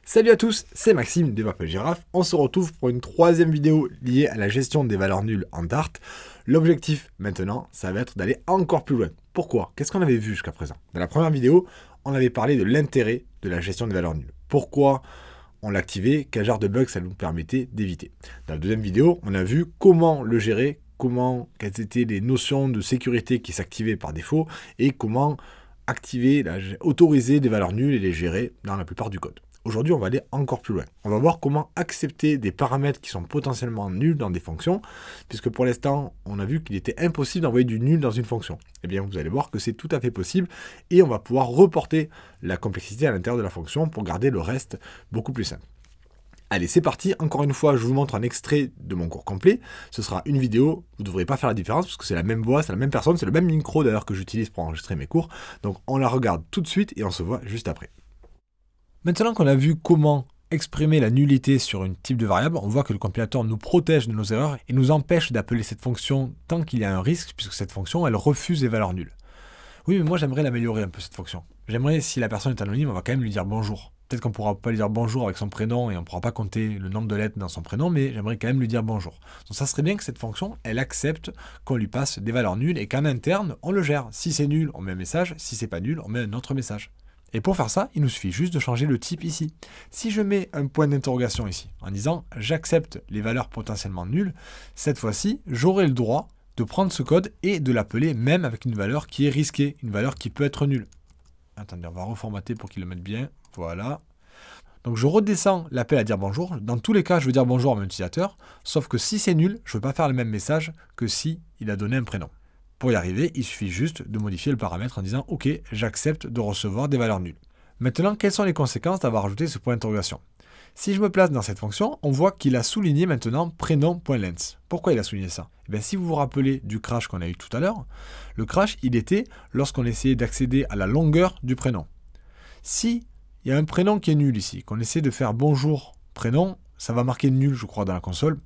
Salut à tous, c'est Maxime de Purple Giraffe. On se retrouve pour une troisième vidéo liée à la gestion des valeurs nulles en Dart. L'objectif maintenant, ça va être d'aller encore plus loin. Pourquoi? Qu'est-ce qu'on avait vu jusqu'à présent? Dans la première vidéo, on avait parlé de l'intérêt de la gestion des valeurs nulles. Pourquoi on l'activait? Quel genre de bug ça nous permettait d'éviter? Dans la deuxième vidéo, on a vu comment le gérer, quelles étaient les notions de sécurité qui s'activaient par défaut et comment activer, autoriser des valeurs nulles et les gérer dans la plupart du code. Aujourd'hui, on va aller encore plus loin. On va voir comment accepter des paramètres qui sont potentiellement nuls dans des fonctions, puisque pour l'instant, on a vu qu'il était impossible d'envoyer du nul dans une fonction. Eh bien, vous allez voir que c'est tout à fait possible, et on va pouvoir reporter la complexité à l'intérieur de la fonction pour garder le reste beaucoup plus simple. Allez, c'est parti. Encore une fois, je vous montre un extrait de mon cours complet. Ce sera une vidéo. Vous ne devrez pas faire la différence parce que c'est la même voix, c'est la même personne, c'est le même micro d'ailleurs que j'utilise pour enregistrer mes cours. Donc, on la regarde tout de suite et on se voit juste après. Maintenant qu'on a vu comment exprimer la nullité sur une type de variable, on voit que le compilateur nous protège de nos erreurs et nous empêche d'appeler cette fonction tant qu'il y a un risque, puisque cette fonction, elle refuse les valeurs nulles. Oui, mais moi, j'aimerais l'améliorer un peu, cette fonction. J'aimerais, si la personne est anonyme, on va quand même lui dire bonjour. Peut-être qu'on ne pourra pas lui dire bonjour avec son prénom et on ne pourra pas compter le nombre de lettres dans son prénom, mais j'aimerais quand même lui dire bonjour. Donc ça serait bien que cette fonction, elle accepte qu'on lui passe des valeurs nulles et qu'en interne, on le gère. Si c'est nul, on met un message. Si c'est pas nul, on met un autre message. Et pour faire ça, il nous suffit juste de changer le type ici. Si je mets un point d'interrogation ici, en disant « j'accepte les valeurs potentiellement nulles », cette fois-ci, j'aurai le droit de prendre ce code et de l'appeler même avec une valeur qui est risquée, une valeur qui peut être nulle. Attendez, on va reformater pour qu'il le mette bien. Voilà. Donc je redescends l'appel à dire bonjour. Dans tous les cas, je veux dire bonjour à mon utilisateur, sauf que si c'est nul, je ne veux pas faire le même message que si il a donné un prénom. Pour y arriver, il suffit juste de modifier le paramètre en disant « Ok, j'accepte de recevoir des valeurs nulles ». Maintenant, quelles sont les conséquences d'avoir ajouté ce point d'interrogation? Si je me place dans cette fonction, on voit qu'il a souligné maintenant prénom.length. Pourquoi il a souligné ça? Eh bien, si vous vous rappelez du crash qu'on a eu tout à l'heure, le crash, il était lorsqu'on essayait d'accéder à la longueur du prénom. Si il y a un prénom qui est nul ici, qu'on essaie de faire bonjour prénom, ça va marquer nul, je crois, dans la console.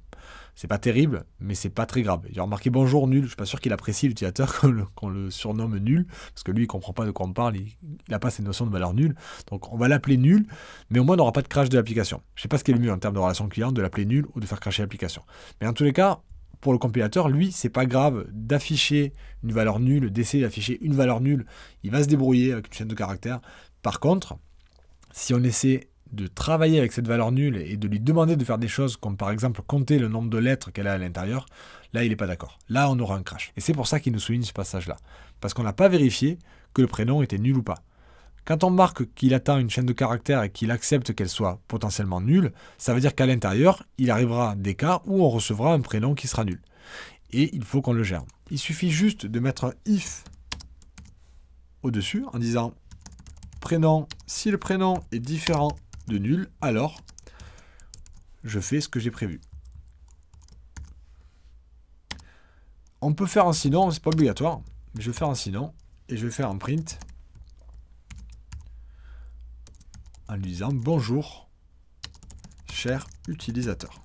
C'est pas terrible, mais c'est pas très grave. Il a marqué bonjour nul, je suis pas sûr qu'il apprécie l'utilisateur qu'on le surnomme nul, parce que lui il comprend pas de quoi on parle, il n'a pas cette notion de valeur nulle. Donc on va l'appeler nul, mais au moins on n'aura pas de crash de l'application. Je sais pas ce qui est le mieux en termes de relation client, de l'appeler nul ou de faire crasher l'application. Mais en tous les cas, pour le compilateur, lui, c'est pas grave d'afficher une valeur nulle, d'essayer d'afficher une valeur nulle. Il va se débrouiller avec une chaîne de caractères. Par contre, si on essaie de travailler avec cette valeur nulle et de lui demander de faire des choses comme par exemple compter le nombre de lettres qu'elle a à l'intérieur, là il n'est pas d'accord. Là on aura un crash. Et c'est pour ça qu'il nous souligne ce passage-là. Parce qu'on n'a pas vérifié que le prénom était nul ou pas. Quand on marque qu'il atteint une chaîne de caractères et qu'il accepte qu'elle soit potentiellement nulle, ça veut dire qu'à l'intérieur, il arrivera des cas où on recevra un prénom qui sera nul. Et il faut qu'on le gère. Il suffit juste de mettre un if au-dessus en disant prénom, si le prénom est différent de nul, alors je fais ce que j'ai prévu. On peut faire un sinon, c'est pas obligatoire, mais je vais faire un sinon et je vais faire un print en lui disant bonjour cher utilisateur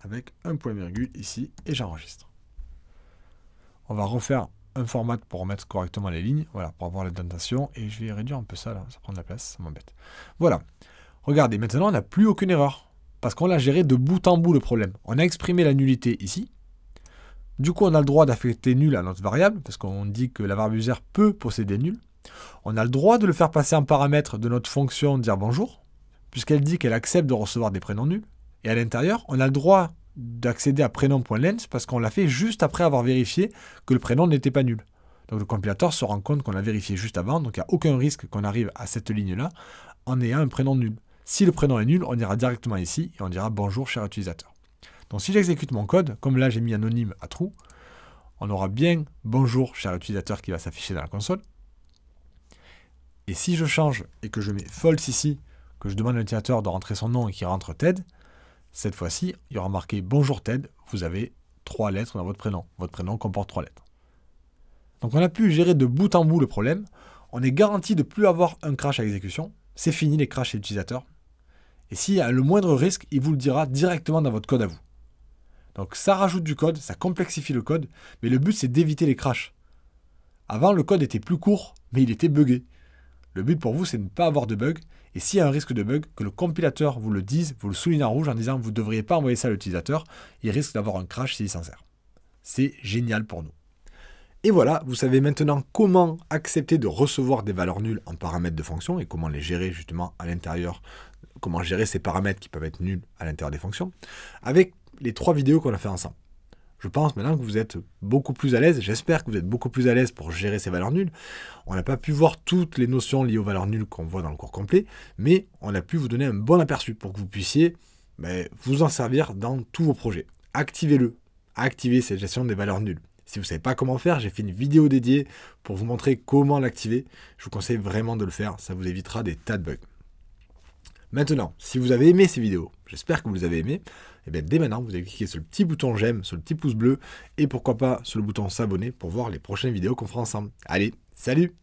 avec un point virgule ici et j'enregistre. On va refaire un format pour remettre correctement les lignes, voilà, pour avoir l'indentation, et je vais réduire un peu ça là, ça prend de la place, ça m'embête. Voilà. Regardez, maintenant on n'a plus aucune erreur, parce qu'on l'a géré de bout en bout le problème. On a exprimé la nullité ici, du coup on a le droit d'affecter nul à notre variable, parce qu'on dit que la variable user peut posséder nul. On a le droit de le faire passer en paramètre de notre fonction dire bonjour, puisqu'elle dit qu'elle accepte de recevoir des prénoms nuls. Et à l'intérieur, on a le droit d'accéder à prénom.length, parce qu'on l'a fait juste après avoir vérifié que le prénom n'était pas nul. Donc le compilateur se rend compte qu'on l'a vérifié juste avant, donc il n'y a aucun risque qu'on arrive à cette ligne-là en ayant un prénom nul. Si le prénom est nul, on ira directement ici et on dira bonjour cher utilisateur. Donc si j'exécute mon code, comme là j'ai mis anonyme à true, on aura bien bonjour cher utilisateur qui va s'afficher dans la console. Et si je change et que je mets false ici, que je demande à l'utilisateur de rentrer son nom et qu'il rentre Ted, cette fois-ci, il y aura marqué bonjour Ted, vous avez 3 lettres dans votre prénom. Votre prénom comporte 3 lettres. Donc on a pu gérer de bout en bout le problème. On est garanti de ne plus avoir un crash à exécution. C'est fini les crashs chez l'utilisateur. Et s'il y a le moindre risque, il vous le dira directement dans votre code à vous. Donc ça rajoute du code, ça complexifie le code, mais le but c'est d'éviter les crashs. Avant, le code était plus court, mais il était buggé. Le but pour vous, c'est de ne pas avoir de bug. Et s'il y a un risque de bug, que le compilateur vous le dise, vous le souligne en rouge en disant vous ne devriez pas envoyer ça à l'utilisateur. Il risque d'avoir un crash s'il s'en sert. C'est génial pour nous. Et voilà, vous savez maintenant comment accepter de recevoir des valeurs nulles en paramètres de fonction et comment les gérer justement à l'intérieur, comment gérer ces paramètres qui peuvent être nuls à l'intérieur des fonctions, avec les 3 vidéos qu'on a fait ensemble. Je pense maintenant que vous êtes beaucoup plus à l'aise, j'espère que vous êtes beaucoup plus à l'aise pour gérer ces valeurs nulles. On n'a pas pu voir toutes les notions liées aux valeurs nulles qu'on voit dans le cours complet, mais on a pu vous donner un bon aperçu pour que vous puissiez vous en servir dans tous vos projets. Activez-le, activez cette gestion des valeurs nulles. Si vous ne savez pas comment faire, j'ai fait une vidéo dédiée pour vous montrer comment l'activer. Je vous conseille vraiment de le faire, ça vous évitera des tas de bugs. Maintenant, si vous avez aimé ces vidéos, j'espère que vous les avez aimées, et bien dès maintenant, vous allez cliquer sur le petit bouton j'aime, sur le petit pouce bleu, et pourquoi pas sur le bouton s'abonner pour voir les prochaines vidéos qu'on fera ensemble. Allez, salut!